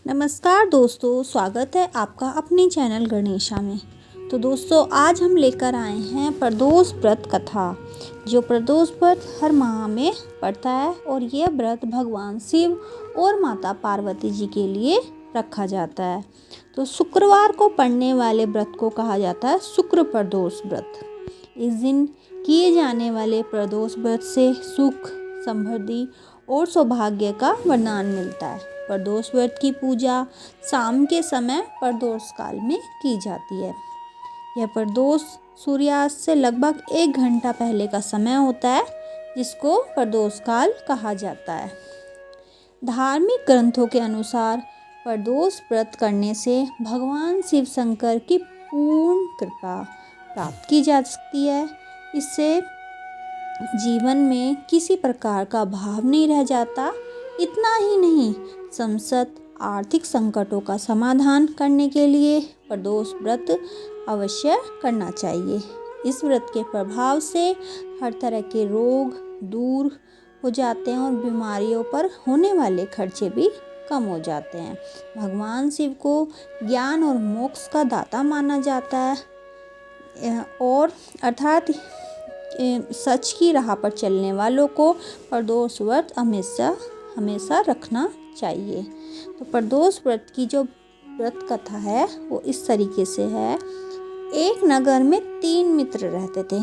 नमस्कार दोस्तों, स्वागत है आपका अपने चैनल गणेशा में। तो दोस्तों, आज हम लेकर आए हैं प्रदोष व्रत कथा। जो प्रदोष व्रत हर माह में पड़ता है और यह व्रत भगवान शिव और माता पार्वती जी के लिए रखा जाता है। तो शुक्रवार को पड़ने वाले व्रत को कहा जाता है शुक्र प्रदोष व्रत। इस दिन किए जाने वाले प्रदोष व्रत से सुख, समृद्धि और सौभाग्य का वरदान मिलता है। प्रदोष व्रत की पूजा शाम के समय प्रदोष काल में की जाती है। यह प्रदोष सूर्यास्त से लगभग 1 घंटा पहले का समय होता है, जिसको प्रदोष काल कहा जाता है। धार्मिक ग्रंथों के अनुसार प्रदोष व्रत करने से भगवान शिव शंकर की पूर्ण कृपा प्राप्त की जा सकती है। इससे जीवन में किसी प्रकार का भाव नहीं रह जाता। इतना ही नहीं, समस्त आर्थिक संकटों का समाधान करने के लिए प्रदोष व्रत अवश्य करना चाहिए। इस व्रत के प्रभाव से हर तरह के रोग दूर हो जाते हैं और बीमारियों पर होने वाले खर्चे भी कम हो जाते हैं। भगवान शिव को ज्ञान और मोक्ष का दाता माना जाता है और अर्थात सच की राह पर चलने वालों को प्रदोष व्रत हमेशा रखना चाहिए। तो प्रदोष व्रत की जो व्रत कथा है वो इस तरीके से है। एक नगर में 3 मित्र रहते थे,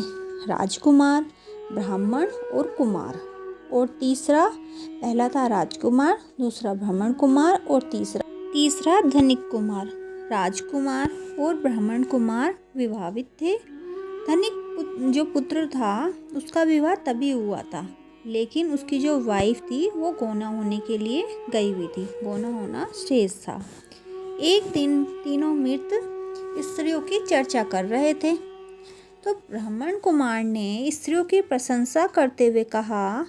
राजकुमार, ब्राह्मण और कुमार। और पहला था राजकुमार, दूसरा ब्राह्मण कुमार और तीसरा धनिक कुमार। राजकुमार और ब्राह्मण कुमार विवाहित थे। धनिक जो पुत्र था उसका विवाह तभी हुआ था, लेकिन उसकी जो वाइफ थी वो गौना होने के लिए गई हुई थी। गौना होना शेष था। एक दिन तीनों मृत स्त्रियों की चर्चा कर रहे थे। तो ब्राह्मण कुमार ने स्त्रियों की प्रशंसा करते हुए कहा,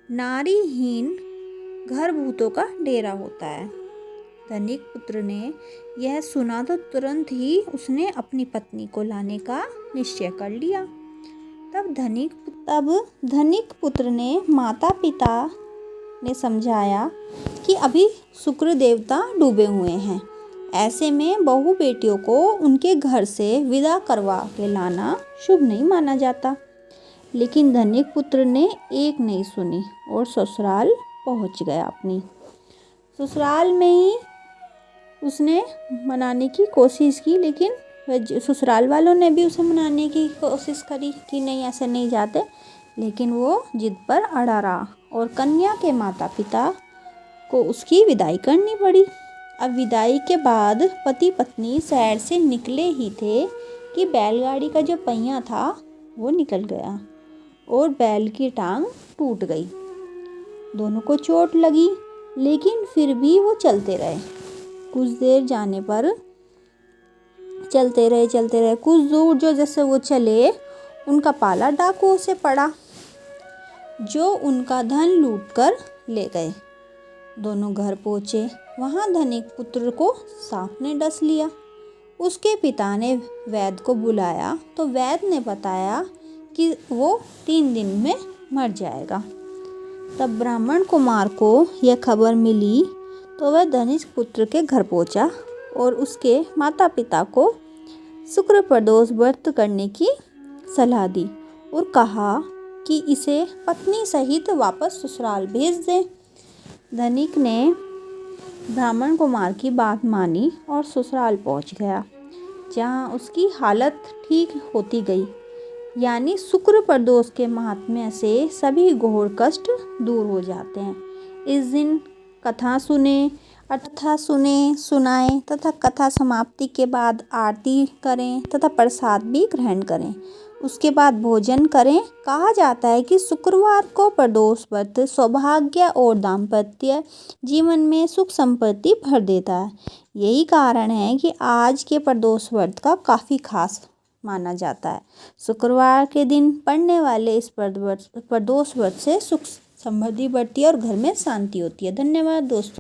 नारीहीन घर भूतों का डेरा होता है। धनिक पुत्र ने यह सुना तो तुरंत ही उसने अपनी पत्नी को लाने का निश्चय कर लिया। तब धनिक पुत्र ने माता पिता ने समझाया कि अभी शुक्र देवता डूबे हुए हैं, ऐसे में बहू बेटियों को उनके घर से विदा करवा के लाना शुभ नहीं माना जाता। लेकिन धनिक पुत्र ने एक नहीं सुनी और ससुराल पहुंच गया। अपनी ससुराल में ही उसने मनाने की कोशिश की, लेकिन ससुराल वालों ने भी उसे मनाने की कोशिश करी कि नहीं, ऐसे नहीं जाते, लेकिन वो जिद पर अड़ा रहा और कन्या के माता पिता को उसकी विदाई करनी पड़ी। अब विदाई के बाद पति पत्नी शहर से निकले ही थे कि बैलगाड़ी का जो पहिया था वो निकल गया और बैल की टांग टूट गई। दोनों को चोट लगी, लेकिन फिर भी वो चलते रहे। कुछ देर जाने पर चलते रहे। कुछ दूर जो जैसे वो चले, उनका पाला डाकुओं से पड़ा, जो उनका धन लूट कर ले गए। दोनों घर पहुँचे। वहाँ धनिक पुत्र को सांप ने डस लिया। उसके पिता ने वैद्य को बुलाया तो वैद्य ने बताया कि वो 3 दिन में मर जाएगा। तब ब्राह्मण कुमार को यह खबर मिली तो वह धनिक पुत्र के घर पहुंचा और उसके माता पिता को शुक्र प्रदोष व्रत करने की सलाह दी और कहा कि इसे पत्नी सहित वापस ससुराल भेज दें। धनिक ने ब्राह्मण कुमार की बात मानी और ससुराल पहुंच गया, जहां उसकी हालत ठीक होती गई। यानी शुक्र प्रदोष के महात्म्य से सभी घोर कष्ट दूर हो जाते हैं। इस दिन कथा सुनाएं तथा कथा समाप्ति के बाद आरती करें तथा प्रसाद भी ग्रहण करें। उसके बाद भोजन करें। कहा जाता है कि शुक्रवार को प्रदोष व्रत सौभाग्य और दाम्पत्य जीवन में सुख संपत्ति भर देता है। यही कारण है कि आज के प्रदोष व्रत का काफ़ी खास माना जाता है। शुक्रवार के दिन पड़ने वाले इस प्रदोष व्रत से सुख समृद्धि बढ़ती है और घर में शांति होती है। धन्यवाद दोस्तों।